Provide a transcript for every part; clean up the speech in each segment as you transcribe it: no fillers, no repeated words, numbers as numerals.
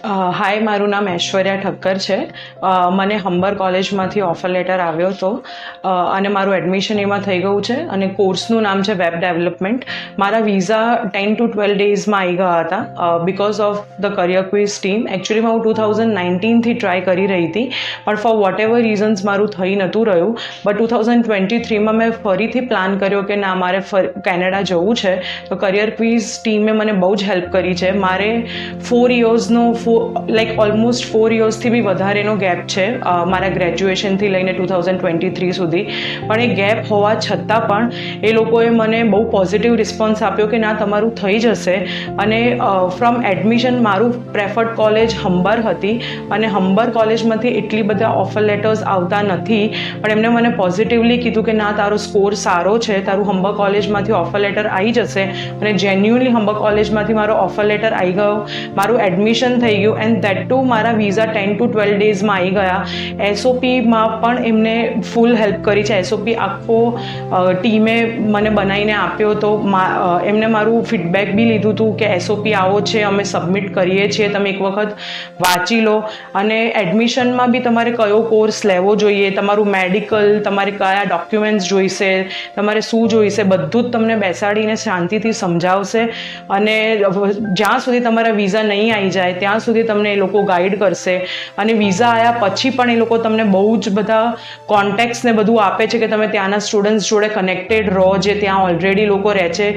હાય, મારું નામ ઐશ્વર્યા ઠક્કર છે. મને હંબર કોલેજમાંથી ઓફર લેટર આવ્યો હતો અને મારું એડમિશન એમાં થઈ ગયું છે અને કોર્સનું નામ છે વેબ ડેવલપમેન્ટ. મારા વિઝા 10 to 12 ડેઝમાં આવી ગયા હતા because of the career quiz team. એકચ્યુઅલીમાં હું 2019થી ટ્રાય કરી રહી હતી, પણ ફોર વોટ એવર રીઝન્સ મારું થઈ નહોતું રહ્યું. બટ 2023માં મેં ફરીથી પ્લાન કર્યો કે ના, મારે કેનેડા જવું છે. તો કરિયર ક્વિઝ ટીમે મને બહુ જ હેલ્પ કરી છે. મારે 4 યર્સનો ઓલમોસ્ટ 4 યર્સથી બી વધારેનો ગેપ છે મારા ગ્રેજ્યુએશનથી લઈને 2023 સુધી. પણ એ ગેપ હોવા છતાં પણ એ લોકોએ મને બહુ પોઝિટિવ રિસ્પોન્સ આપ્યો કે ના, તમારું થઈ જશે. અને ફ્રોમ એડમિશન મારું પ્રેફર્ડ કોલેજ હંબર હતી અને હંબર કોલેજમાંથી એટલી બધા ઓફર લેટર્સ આવતા નથી, પણ એમને મને પોઝિટિવલી કીધું કે ના, તારો સ્કોર સારો છે, તારું હંબર કોલેજમાંથી ઓફર લેટર આવી જશે. અને જેન્યુઅનલી હંબર કોલેજમાંથી મારો ઓફર લેટર આવી ગયો, મારું એડમિશન થઈ ગયું એન્ડ દેટ ટુ મારા વિઝા 10 to 12 ડેઝમાં આવી ગયા. એસઓપીમાં પણ એમને ફૂલ હેલ્પ કરી છે. એસઓપી આખો ટીમે મને બનાવીને આપ્યો હતો. એમને મારું ફીડબેક બી લીધું હતું કે એસઓપી આવો છે, અમે સબમિટ કરીએ છીએ, તમે એક વખત વાંચી લો. અને એડમિશનમાં બી તમારે કયો કોર્સ લેવો જોઈએ, તમારું મેડિકલ, તમારે કયા ડોક્યુમેન્ટ્સ જોઈશે, તમારે શું જોઈશે, બધું જ તમને બેસાડીને શાંતિથી સમજાવશે. અને જ્યાં સુધી તમારા વિઝા નહીં આવી જાય ત્યાં સુધી તમને એ લોકો ગાઈડ કરશે. અને વિઝા આવ્યા પછી પણ એ લોકો તમને બહુ જ બધા કોન્ટેક્ટ્સ ને બધું આપે છે કે તમે ત્યાંના સ્ટુડન્ટ્સ જોડે કનેક્ટેડ રહો, જે ત્યાં ઓલરેડી લોકો રહે છે.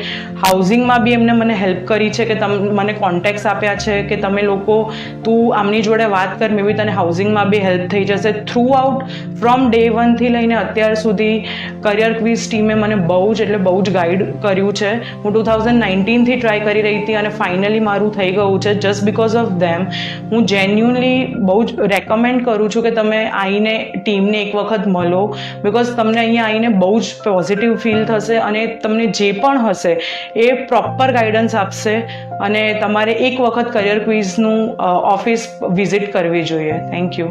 હાઉસિંગમાં બી એમને મને હેલ્પ કરી છે કે મને કોન્ટેક્ટ્સ આપ્યા છે કે તમે લોકો, તું આમની જોડે વાત કર, મે બી તને હાઉસિંગમાં બી હેલ્પ થઈ જશે. થ્રુ આઉટ ફ્રોમ ડે 1થી લઈને અત્યાર સુધી કરિયર ક્વિઝ ટીમે મને બહુ જ ગાઈડ કર્યું છે. હું 2019થી ટ્રાય કરી રહી હતી અને ફાઇનલી મારું થઈ ગયું છે જસ્ટ બિકોઝ ઓફ ધેમ. હું જેન્યુઅનલી બહુ જ રેકમેન્ડ કરું છું કે તમે આવીને ટીમને એક વખત મળો, બિકોઝ તમને અહીંયા આવીને બહુ જ પોઝિટિવ ફીલ થશે અને તમને જે પણ હશે એ પ્રોપર ગાઈડન્સ આપશે. અને તમારે એક વખત કરિયર ક્વિઝનું ઓફિસ વિઝિટ કરવી જોઈએ. Thank you.